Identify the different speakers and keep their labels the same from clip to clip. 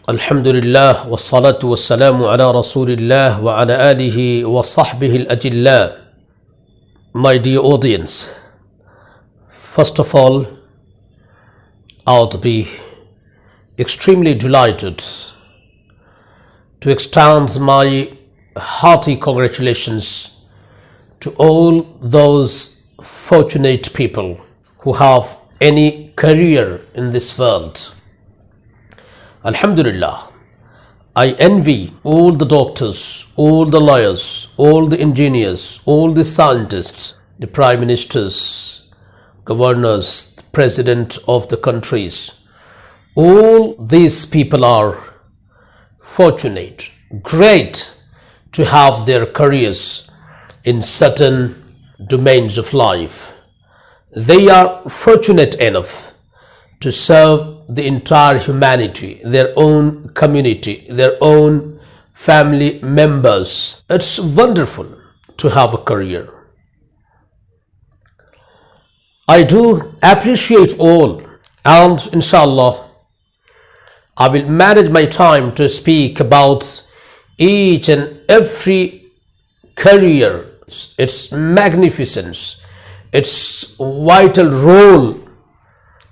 Speaker 1: الحمد لله والصلاة والسلام على رسول الله وعلى آله وصحبه الأجلاء. My dear audience, first of all, I would be extremely delighted to extend my hearty congratulations to all those fortunate people who have any career in this world. Alhamdulillah, I envy all the doctors, all the lawyers, all the engineers, all the scientists, the prime ministers, governors, the president of the countries. All these people are fortunate, great to have their careers in certain domains of life. They are fortunate enough to serve the entire humanity, their own community, their own family members. It's wonderful to have a career. I do appreciate all, and inshallah, I will manage my time to speak about each and every career, its magnificence, its vital role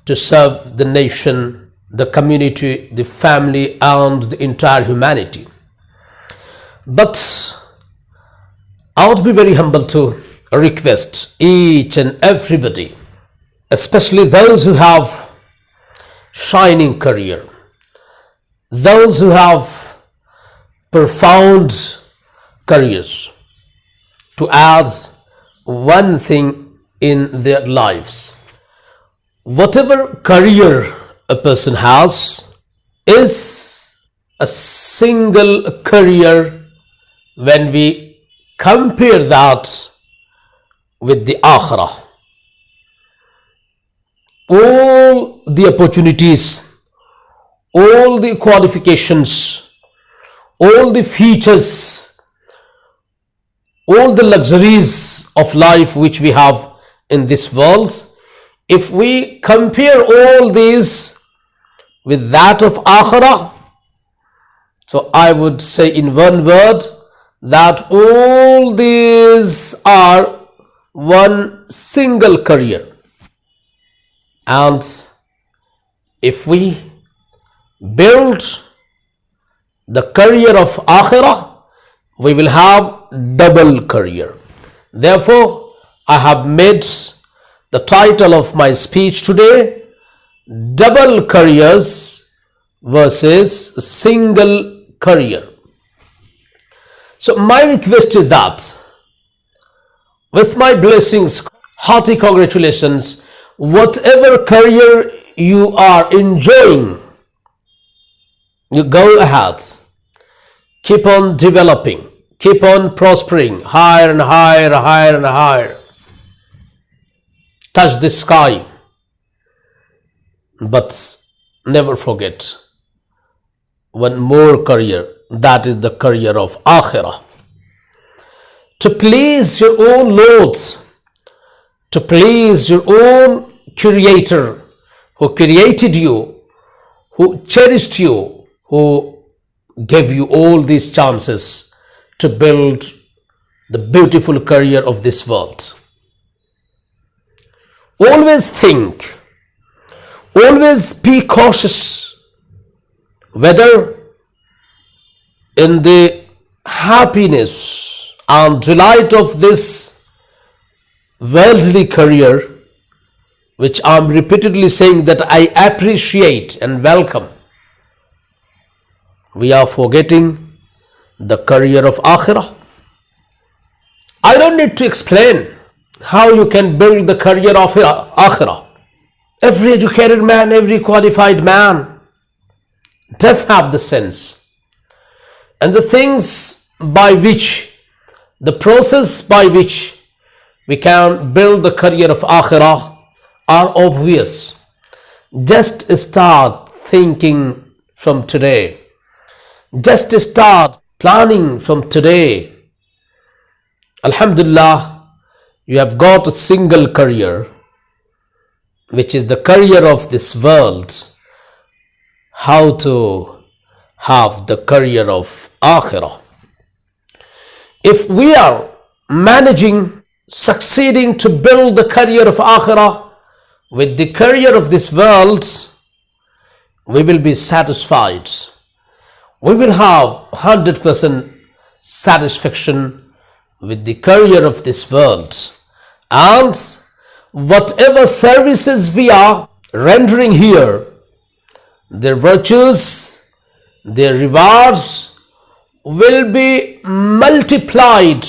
Speaker 1: to serve the nation, the community, the family, and the entire humanity. But I would be very humble to request each and everybody, especially those who have shining career, those who have profound careers, to add one thing in their lives. Whatever career a person has is a single career when we compare that with the akhirah. All the opportunities, all the qualifications, all the features, all the luxuries of life which we have in this world, if we compare all these with that of akhirah, so I would say in one word that all these are one single career. And if we build the career of akhirah, we will have double career. Therefore, I have made the title of my speech today, Double Careers versus Single Career. So my request is that, with my blessings, hearty congratulations, whatever career you are enjoying, you go ahead, keep on developing, keep on prospering, higher and higher, higher and higher. Touch the sky, but never forget one more career, that is the career of akhirah. To please your own Lord, to please your own Creator who created you, who cherished you, who gave you all these chances to build the beautiful career of this world. Always think, always be cautious whether in the happiness and delight of this worldly career, which I'm repeatedly saying that I appreciate and welcome, we are forgetting the career of akhirah. I don't need to explain how you can build the career of akhirah. Every educated man, every qualified man does have the sense. And the things by which, the process by which we can build the career of akhirah are obvious. Just start thinking from today. Just start planning from today. Alhamdulillah, you have got a single career, which is the career of this world. How to have the career of Akhirah. If we are managing, succeeding to build the career of Akhirah with the career of this world, we will be satisfied. We will have 100% satisfaction with the career of this world. And whatever services we are rendering here, their virtues, their rewards will be multiplied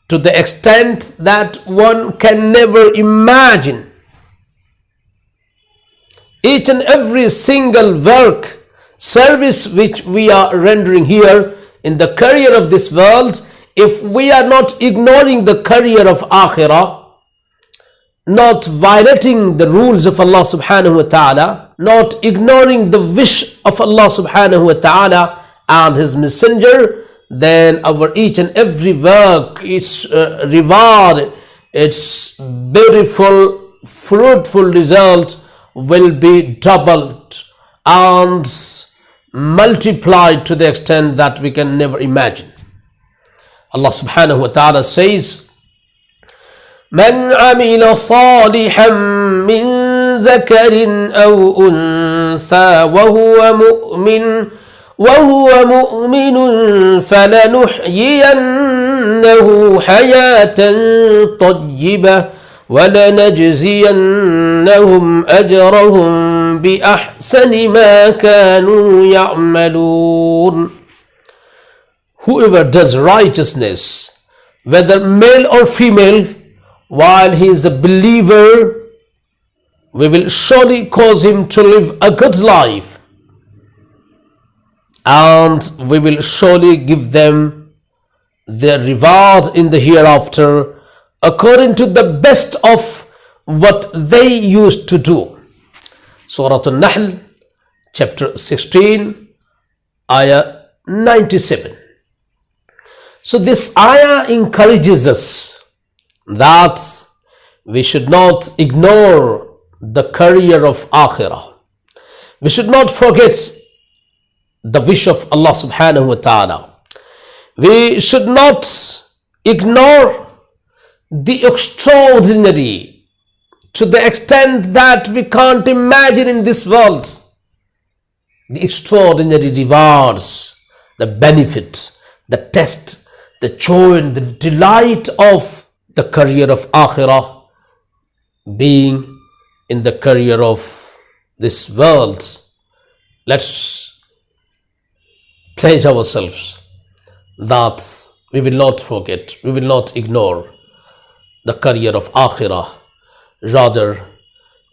Speaker 1: to the extent that one can never imagine. Each and every single work, service which we are rendering here in the career of this world, if we are not ignoring the career of Akhirah, not violating the rules of Allah subhanahu wa ta'ala, not ignoring the wish of Allah subhanahu wa ta'ala and His Messenger, then our each and every work, its reward, its beautiful, fruitful result will be doubled and multiplied to the extent that we can never imagine. Allah subhanahu wa ta'ala says, من عمل صالحا من ذكر أو أنثى وهو مؤمن فلنحيينه حياة طيبة ولنجزينهم أجرهم بأحسن ما كانوا يعملون. Whoever does righteousness, whether male or female, while he is a believer, we will surely cause him to live a good life, and we will surely give them their reward in the hereafter according to the best of what they used to do. Surah An-Nahl, chapter 16, ayah 97. So this ayah encourages us that we should not ignore the career of Akhirah. We should not forget the wish of Allah subhanahu wa ta'ala. We should not ignore the extraordinary to the extent that we can't imagine in this world. The extraordinary rewards, the benefit, the test, the joy and the delight of the career of Akhirah being in the career of this world. Let's pledge ourselves that we will not forget, we will not ignore the career of Akhirah. Rather,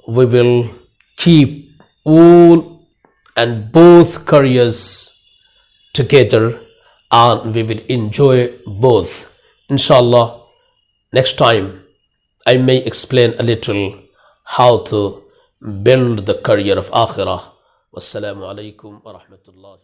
Speaker 1: we will keep all and both careers together and we will enjoy both. Inshallah, next time I may explain a little how to build the career of Akhirah. Wassalamu alaikum wa rahmatullahi.